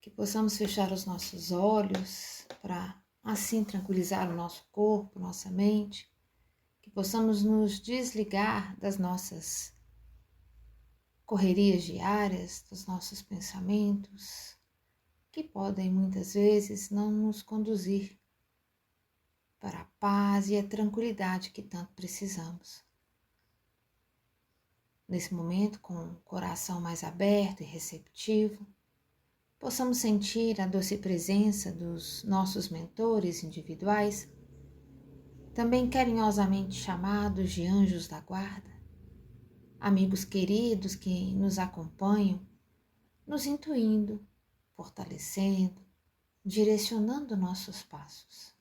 que possamos fechar os nossos olhos para assim tranquilizar o nosso corpo, nossa mente, que possamos nos desligar das nossas correrias diárias, dos nossos pensamentos, que podem muitas vezes não nos conduzir para a paz e a tranquilidade que tanto precisamos. Nesse momento, com o coração mais aberto e receptivo, possamos sentir a doce presença dos nossos mentores individuais, também carinhosamente chamados de anjos da guarda, amigos queridos que nos acompanham, nos intuindo, fortalecendo, direcionando nossos passos.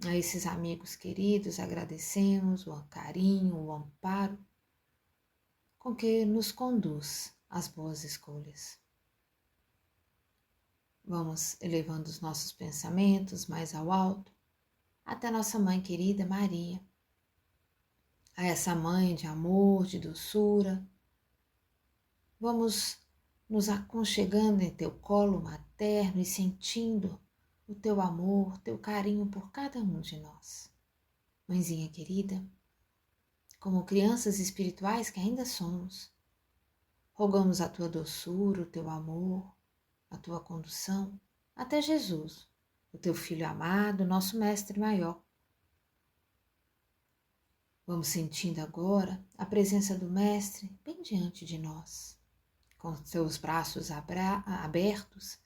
A esses amigos queridos agradecemos o carinho, o amparo com que nos conduz às boas escolhas. Vamos elevando os nossos pensamentos mais ao alto, até nossa mãe querida Maria, a essa mãe de amor, de doçura. Vamos nos aconchegando em teu colo materno e sentindo o teu amor, teu carinho por cada um de nós. Mãezinha querida, como crianças espirituais que ainda somos, rogamos a tua doçura, o teu amor, a tua condução até Jesus, o teu Filho amado, nosso Mestre maior. Vamos sentindo agora a presença do Mestre bem diante de nós. Com seus braços abertos,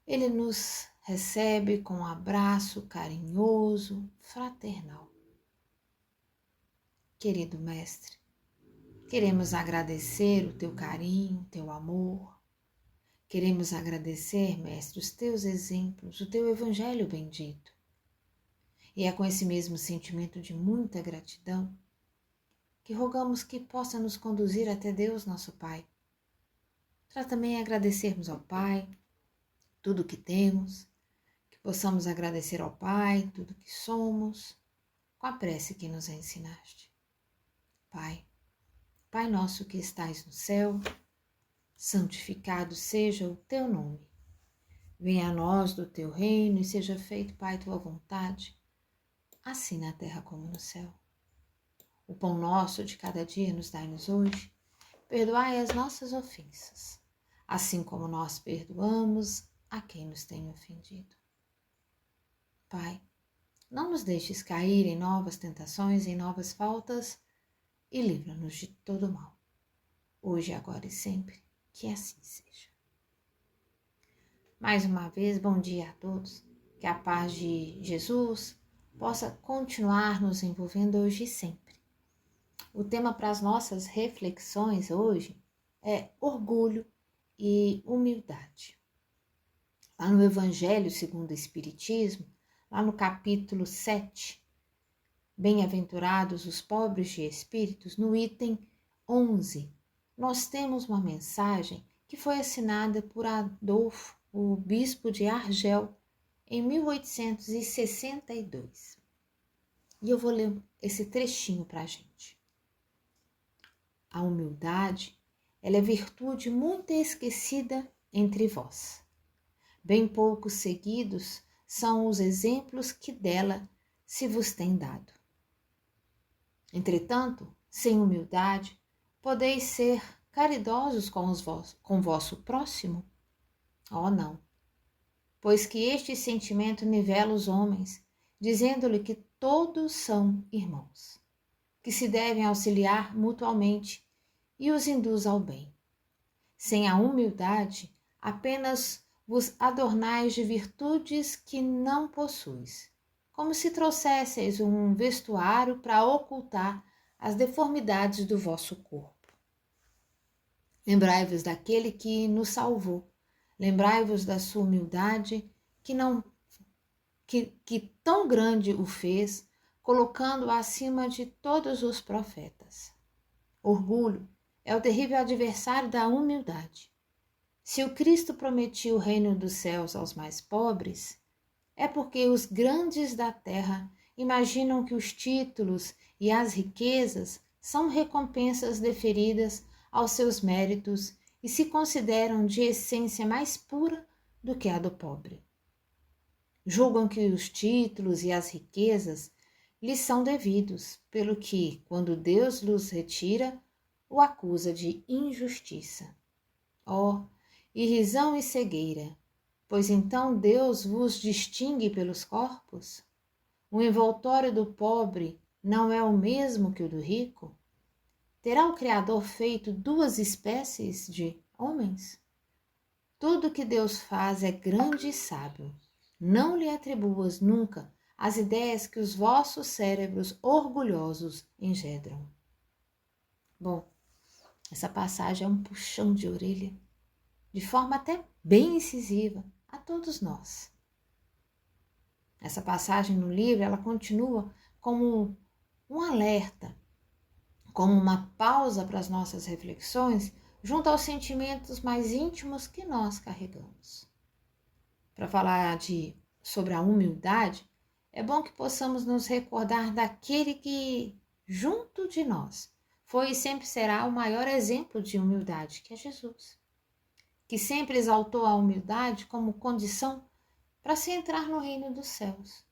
Ele nos recebe com um abraço carinhoso, fraternal. Querido Mestre, queremos agradecer o teu carinho, o teu amor. Queremos agradecer, Mestre, os teus exemplos, o teu Evangelho bendito. E é com esse mesmo sentimento de muita gratidão que rogamos que possa nos conduzir até Deus, nosso Pai, para também agradecermos ao Pai tudo que temos, que possamos agradecer ao Pai tudo que somos, com a prece que nos ensinaste. Pai, Pai nosso que estais no céu, santificado seja o teu nome. Venha a nós do teu reino e seja feito, Pai, tua vontade, assim na terra como no céu. O pão nosso de cada dia nos dai-nos hoje. Perdoai as nossas ofensas, assim como nós perdoamos a quem nos tem ofendido. Pai, não nos deixes cair em novas tentações, em novas faltas, e livra-nos de todo mal, hoje, agora e sempre, que assim seja. Mais uma vez, bom dia a todos, que a paz de Jesus possa continuar nos envolvendo hoje e sempre. O tema para as nossas reflexões hoje é orgulho e humildade. Lá no Evangelho segundo o Espiritismo, lá no capítulo 7, Bem-aventurados os pobres de espíritos, no item 11, nós temos uma mensagem que foi assinada por Adolfo, o bispo de Argel, em 1862. E eu vou ler esse trechinho para a gente. A humildade, ela é virtude muito esquecida entre vós. Bem poucos seguidos são os exemplos que dela se vos tem dado. Entretanto, sem humildade, podeis ser caridosos com vosso próximo? Oh, não! Pois que este sentimento nivela os homens, dizendo-lhe que todos são irmãos, que se devem auxiliar mutuamente e os induz ao bem. Sem a humildade, apenas vos adornais de virtudes que não possuis, como se trouxesseis um vestuário para ocultar as deformidades do vosso corpo. Lembrai-vos daquele que nos salvou, lembrai-vos da sua humildade que tão grande o fez, colocando-o acima de todos os profetas. Orgulho é o terrível adversário da humildade. Se o Cristo prometia o reino dos céus aos mais pobres, é porque os grandes da terra imaginam que os títulos e as riquezas são recompensas deferidas aos seus méritos e se consideram de essência mais pura do que a do pobre. Julgam que os títulos e as riquezas lhes são devidos, pelo que, quando Deus lhes retira, o acusa de injustiça. Ó, irrisão e cegueira! Pois então Deus vos distingue pelos corpos? O envoltório do pobre não é o mesmo que o do rico? Terá o Criador feito duas espécies de homens? Tudo que Deus faz é grande e sábio. Não lhe atribuas nunca as ideias que os vossos cérebros orgulhosos engendram. Bom, essa passagem é um puxão de orelha, de forma até bem incisiva, a todos nós. Essa passagem no livro, ela continua como um alerta, como uma pausa para as nossas reflexões junto aos sentimentos mais íntimos que nós carregamos. Para falar sobre a humildade, é bom que possamos nos recordar daquele que, junto de nós, foi e sempre será o maior exemplo de humildade, que é Jesus, que sempre exaltou a humildade como condição para se entrar no reino dos céus,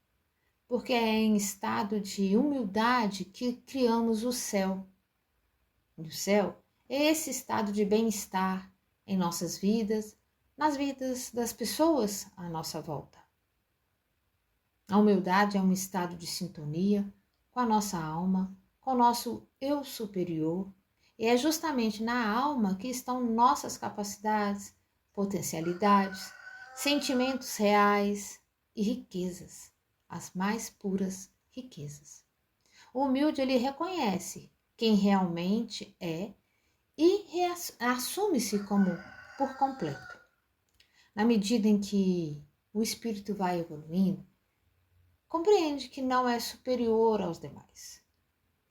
porque é em estado de humildade que criamos o céu. E o céu é esse estado de bem-estar em nossas vidas, nas vidas das pessoas à nossa volta. A humildade é um estado de sintonia com a nossa alma, com o nosso eu superior, e é justamente na alma que estão nossas capacidades, potencialidades, sentimentos reais e riquezas, as mais puras riquezas. O humilde, ele reconhece quem realmente é e assume-se como por completo. Na medida em que o espírito vai evoluindo, compreende que não é superior aos demais,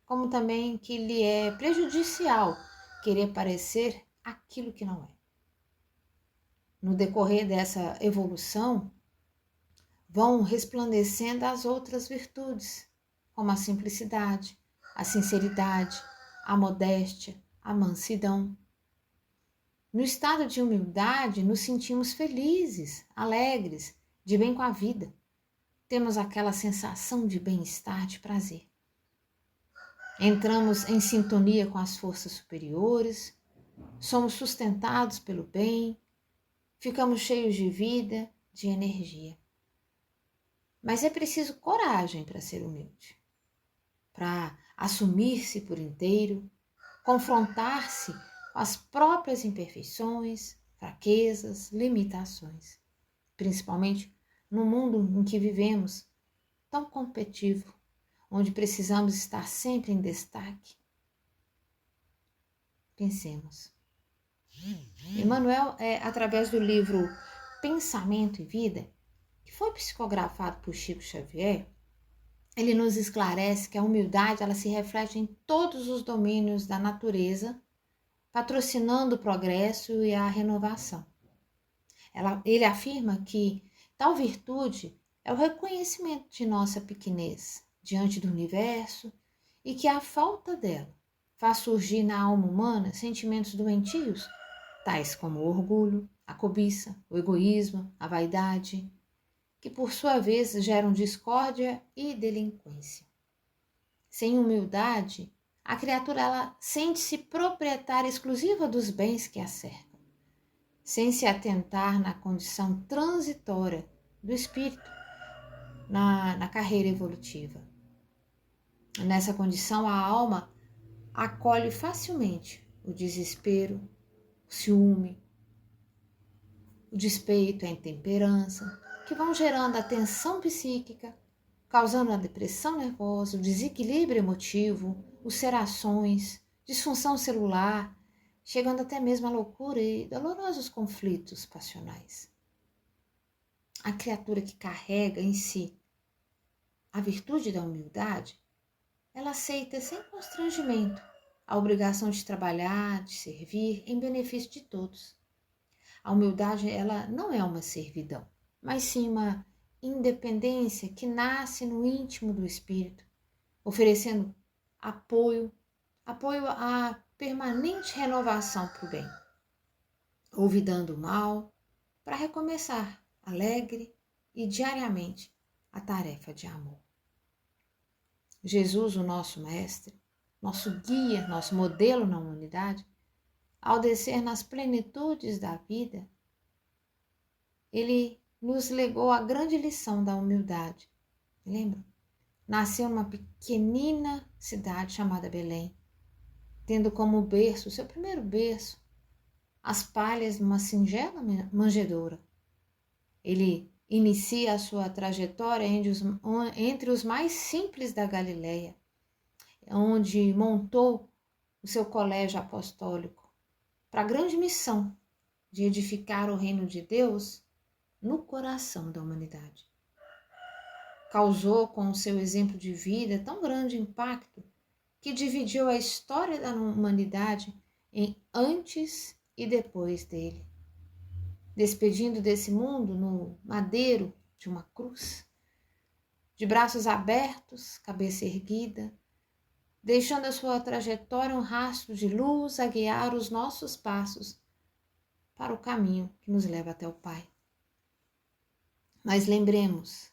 como também que lhe é prejudicial querer parecer aquilo que não é. No decorrer dessa evolução, vão resplandecendo as outras virtudes, como a simplicidade, a sinceridade, a modéstia, a mansidão. No estado de humildade, nos sentimos felizes, alegres, de bem com a vida. Temos aquela sensação de bem-estar, de prazer. Entramos em sintonia com as forças superiores, somos sustentados pelo bem, ficamos cheios de vida, de energia. Mas é preciso coragem para ser humilde, para assumir-se por inteiro, confrontar-se com as próprias imperfeições, fraquezas, limitações, principalmente no mundo em que vivemos, tão competitivo, onde precisamos estar sempre em destaque. Pensemos. Emmanuel, através do livro Pensamento e Vida, que foi psicografado por Chico Xavier, ele nos esclarece que a humildade ela se reflete em todos os domínios da natureza, patrocinando o progresso e a renovação. Ele afirma que tal virtude é o reconhecimento de nossa pequenez diante do universo e que a falta dela faz surgir na alma humana sentimentos doentios, tais como o orgulho, a cobiça, o egoísmo, a vaidade, que por sua vez geram discórdia e delinquência. Sem humildade, a criatura ela sente-se proprietária exclusiva dos bens que a cercam, sem se atentar na condição transitória do espírito na carreira evolutiva. Nessa condição, a alma acolhe facilmente o desespero, o ciúme, o despeito, a intemperança, que vão gerando a tensão psíquica, causando a depressão nervosa, o desequilíbrio emotivo, ulcerações, disfunção celular, chegando até mesmo à loucura e dolorosos conflitos passionais. A criatura que carrega em si a virtude da humildade, ela aceita sem constrangimento a obrigação de trabalhar, de servir em benefício de todos. A humildade, ela não é uma servidão, mas sim uma independência que nasce no íntimo do espírito, oferecendo apoio à permanente renovação para o bem, olvidando o mal, para recomeçar alegre e diariamente a tarefa de amor. Jesus, o nosso mestre, nosso guia, nosso modelo na humanidade, ao descer nas plenitudes da vida, ele nos legou a grande lição da humildade. Lembra? Nasceu numa pequenina cidade chamada Belém, tendo como berço, seu primeiro berço, as palhas de uma singela manjedoura. Ele inicia a sua trajetória entre os mais simples da Galileia, onde montou o seu colégio apostólico para a grande missão de edificar o reino de Deus no coração da humanidade. Causou com o seu exemplo de vida tão grande impacto que dividiu a história da humanidade em antes e depois dele, despedindo desse mundo no madeiro de uma cruz, de braços abertos, cabeça erguida, deixando a sua trajetória um rastro de luz a guiar os nossos passos para o caminho que nos leva até o Pai. Mas lembremos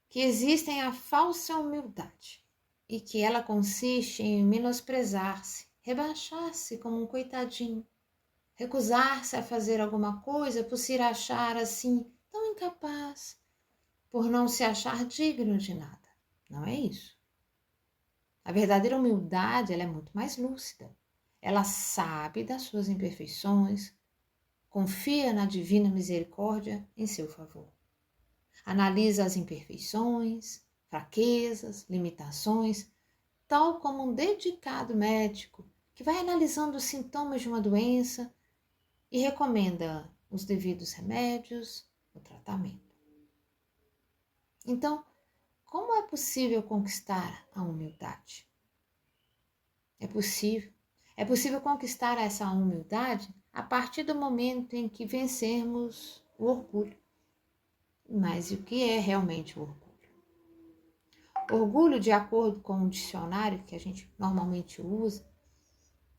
que existem a falsa humildade e que ela consiste em menosprezar-se, rebaixar-se como um coitadinho, recusar-se a fazer alguma coisa por se achar assim tão incapaz, por não se achar digno de nada. Não é isso. A verdadeira humildade, ela é muito mais lúcida. Ela sabe das suas imperfeições, confia na divina misericórdia em seu favor. Analisa as imperfeições, fraquezas, limitações, tal como um dedicado médico que vai analisando os sintomas de uma doença e recomenda os devidos remédios, o tratamento. Então, como é possível conquistar a humildade? É possível conquistar essa humildade a partir do momento em que vencermos o orgulho. Mas o que é realmente o orgulho? Orgulho, de acordo com o dicionário que a gente normalmente usa,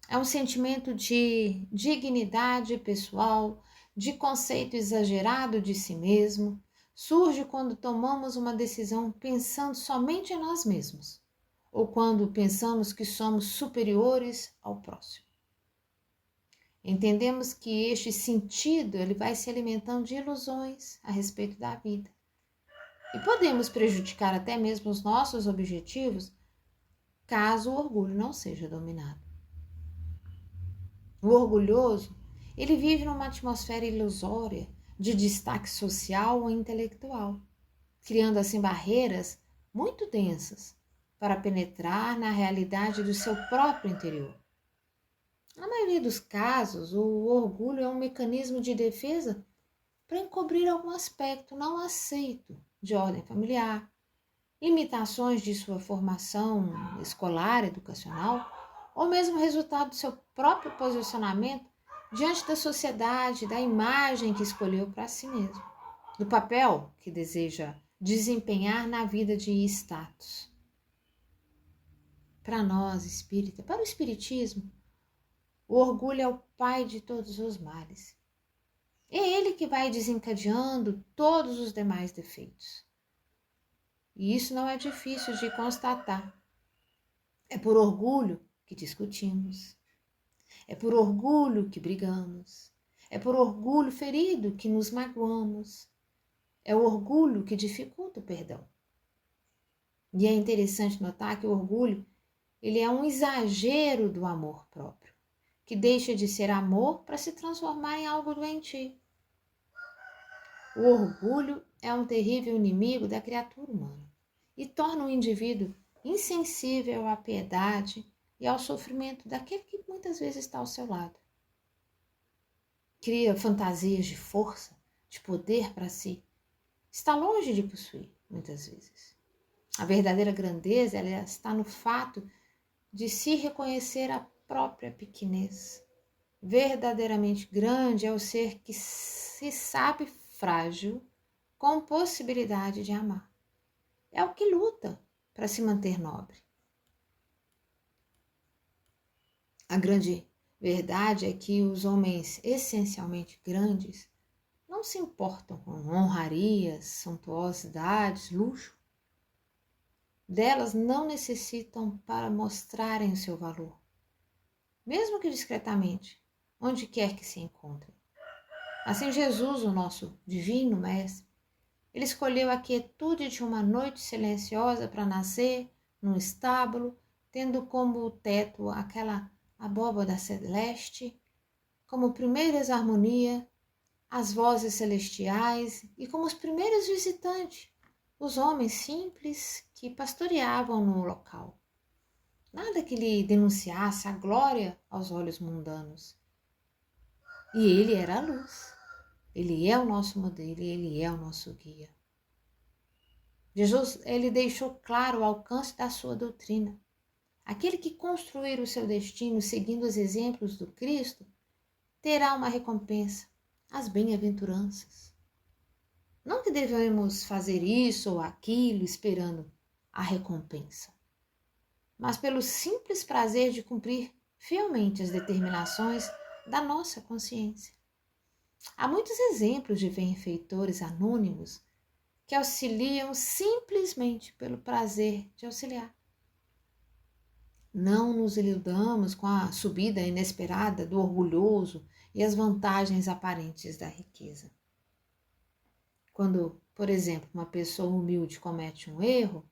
é um sentimento de dignidade pessoal, de conceito exagerado de si mesmo, surge quando tomamos uma decisão pensando somente em nós mesmos, ou quando pensamos que somos superiores ao próximo. Entendemos que este sentido ele vai se alimentando de ilusões a respeito da vida. E podemos prejudicar até mesmo os nossos objetivos caso o orgulho não seja dominado. O orgulhoso, ele vive numa atmosfera ilusória de destaque social ou intelectual, criando assim barreiras muito densas para penetrar na realidade do seu próprio interior. Na maioria dos casos, o orgulho é um mecanismo de defesa para encobrir algum aspecto não aceito de ordem familiar, limitações de sua formação escolar, educacional, ou mesmo resultado do seu próprio posicionamento diante da sociedade, da imagem que escolheu para si mesmo, do papel que deseja desempenhar na vida de status. Para nós, espírita, para o espiritismo, o orgulho é o pai de todos os males. É ele que vai desencadeando todos os demais defeitos. E isso não é difícil de constatar. É por orgulho que discutimos. É por orgulho que brigamos. É por orgulho ferido que nos magoamos. É o orgulho que dificulta o perdão. E é interessante notar que o orgulho ele é um exagero do amor próprio, que deixa de ser amor para se transformar em algo doentio. O orgulho é um terrível inimigo da criatura humana e torna o indivíduo insensível à piedade e ao sofrimento daquele que muitas vezes está ao seu lado. Cria fantasias de força, de poder para si. Está longe de possuir, muitas vezes. A verdadeira grandeza ela está no fato de se reconhecer a própria pequenez. Verdadeiramente grande é o ser que se sabe frágil, com possibilidade de amar. É o que luta para se manter nobre. A grande verdade é que os homens essencialmente grandes não se importam com honrarias, suntuosidades, luxo. Delas não necessitam para mostrarem o seu valor, mesmo que discretamente, onde quer que se encontrem. Assim, Jesus, o nosso divino Mestre, ele escolheu a quietude de uma noite silenciosa para nascer num estábulo, tendo como teto aquela abóbada celeste, como primeiras harmonias, as vozes celestiais e como os primeiros visitantes, os homens simples que pastoreavam no local. Nada que lhe denunciasse a glória aos olhos mundanos. E ele era a luz. Ele é o nosso modelo e ele é o nosso guia. Jesus, ele deixou claro o alcance da sua doutrina. Aquele que construir o seu destino seguindo os exemplos do Cristo terá uma recompensa, as bem-aventuranças. Não que devemos fazer isso ou aquilo esperando a recompensa, mas pelo simples prazer de cumprir fielmente as determinações da nossa consciência. Há muitos exemplos de benfeitores anônimos que auxiliam simplesmente pelo prazer de auxiliar. Não nos iludamos com a subida inesperada do orgulhoso e as vantagens aparentes da riqueza. Quando, por exemplo, uma pessoa humilde comete um erro,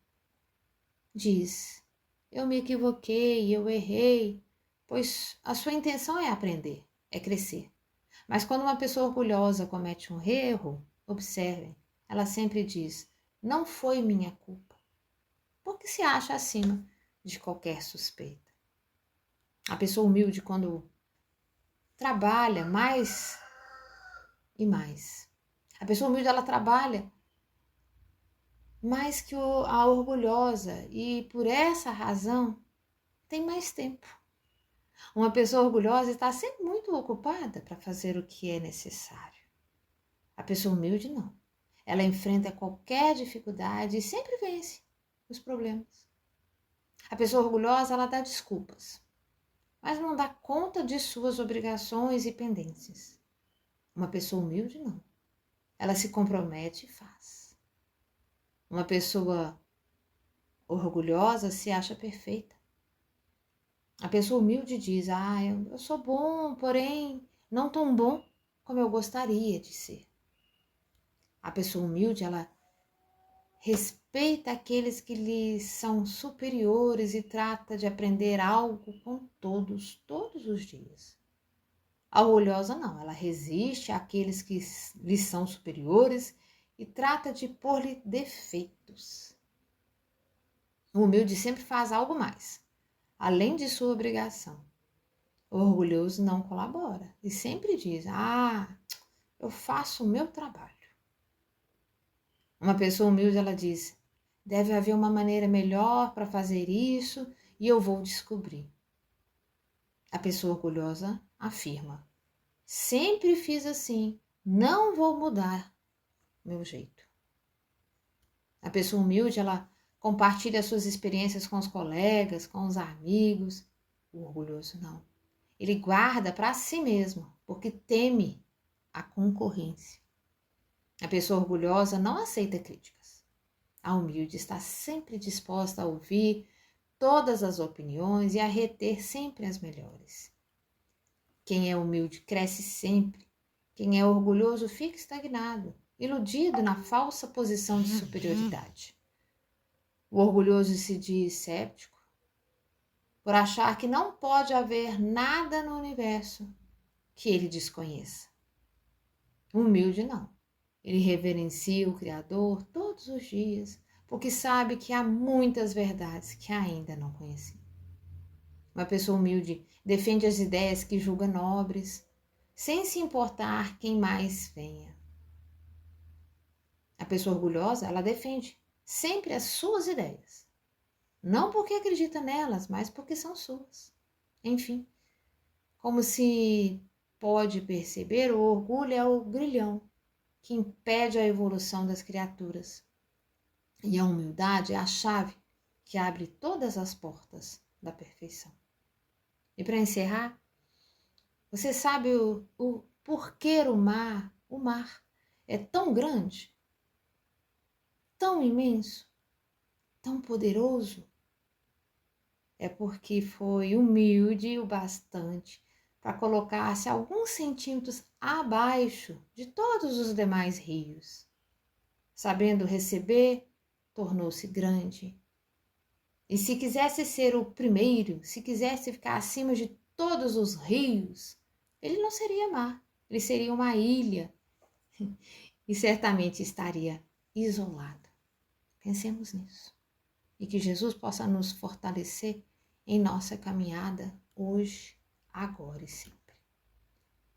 diz: eu me equivoquei, eu errei, pois a sua intenção é aprender, é crescer. Mas quando uma pessoa orgulhosa comete um erro, observem, ela sempre diz: não foi minha culpa, porque se acha acima de qualquer suspeita. A pessoa humilde, quando trabalha mais e mais, a pessoa humilde, ela trabalha mais que a orgulhosa e por essa razão tem mais tempo. Uma pessoa orgulhosa está sempre muito ocupada para fazer o que é necessário. A pessoa humilde não. Ela enfrenta qualquer dificuldade e sempre vence os problemas. A pessoa orgulhosa, ela dá desculpas, mas não dá conta de suas obrigações e pendências. Uma pessoa humilde não. Ela se compromete e faz. Uma pessoa orgulhosa se acha perfeita. A pessoa humilde diz: eu sou bom, porém não tão bom como eu gostaria de ser. A pessoa humilde, ela respeita aqueles que lhe são superiores e trata de aprender algo com todos os dias. A orgulhosa não, ela resiste àqueles que lhe são superiores e trata de pôr-lhe defeitos. O humilde sempre faz algo mais, além de sua obrigação. O orgulhoso não colabora e sempre diz: eu faço o meu trabalho. Uma pessoa humilde, ela diz: deve haver uma maneira melhor para fazer isso e eu vou descobrir. A pessoa orgulhosa afirma: sempre fiz assim, não vou mudar meu jeito. A pessoa humilde, ela compartilha suas experiências com os colegas, com os amigos. O orgulhoso não. Ele guarda para si mesmo, porque teme a concorrência. A pessoa orgulhosa não aceita críticas. A humilde está sempre disposta a ouvir todas as opiniões e a reter sempre as melhores. Quem é humilde cresce sempre. Quem é orgulhoso fica estagnado, iludido na falsa posição de superioridade. O orgulhoso se diz séptico por achar que não pode haver nada no universo que ele desconheça. O humilde não. Ele reverencia o Criador todos os dias, porque sabe que há muitas verdades que ainda não conhece. Uma pessoa humilde defende as ideias que julga nobres, sem se importar quem mais venha. A pessoa orgulhosa, ela defende sempre as suas ideias. Não porque acredita nelas, mas porque são suas. Enfim, como se pode perceber, o orgulho é o grilhão que impede a evolução das criaturas. E a humildade é a chave que abre todas as portas da perfeição. E para encerrar, você sabe o porquê o mar é tão grande, tão imenso, tão poderoso, é porque foi humilde o bastante para colocar-se alguns centímetros abaixo de todos os demais rios. Sabendo receber, tornou-se grande. E se quisesse ser o primeiro, se quisesse ficar acima de todos os rios, ele não seria mar, ele seria uma ilha e certamente estaria isolado. Pensemos nisso. E que Jesus possa nos fortalecer em nossa caminhada hoje, agora e sempre.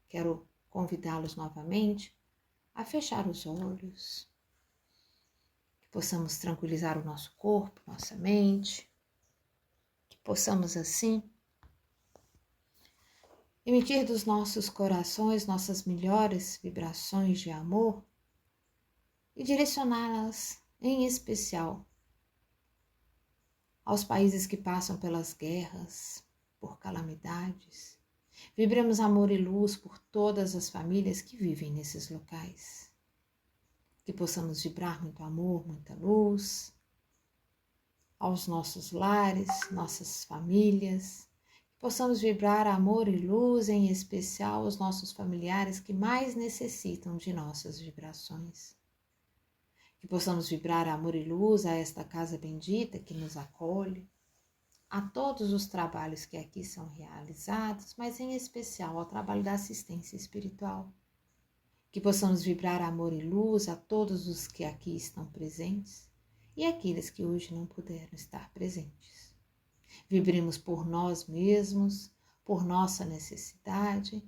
Quero convidá-los novamente a fechar os olhos, que possamos tranquilizar o nosso corpo, nossa mente, que possamos assim emitir dos nossos corações nossas melhores vibrações de amor e direcioná-las em especial aos países que passam pelas guerras, por calamidades. Vibremos amor e luz por todas as famílias que vivem nesses locais. Que possamos vibrar muito amor, muita luz aos nossos lares, nossas famílias. Que possamos vibrar amor e luz, em especial aos nossos familiares que mais necessitam de nossas vibrações. Que possamos vibrar amor e luz a esta casa bendita que nos acolhe, a todos os trabalhos que aqui são realizados, mas em especial ao trabalho da assistência espiritual. Que possamos vibrar amor e luz a todos os que aqui estão presentes e aqueles que hoje não puderam estar presentes. Vibremos por nós mesmos, por nossa necessidade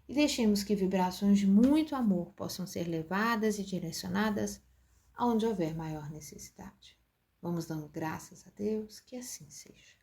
e deixemos que vibrações de muito amor possam ser levadas e direcionadas aonde houver maior necessidade. Vamos dando graças a Deus que assim seja.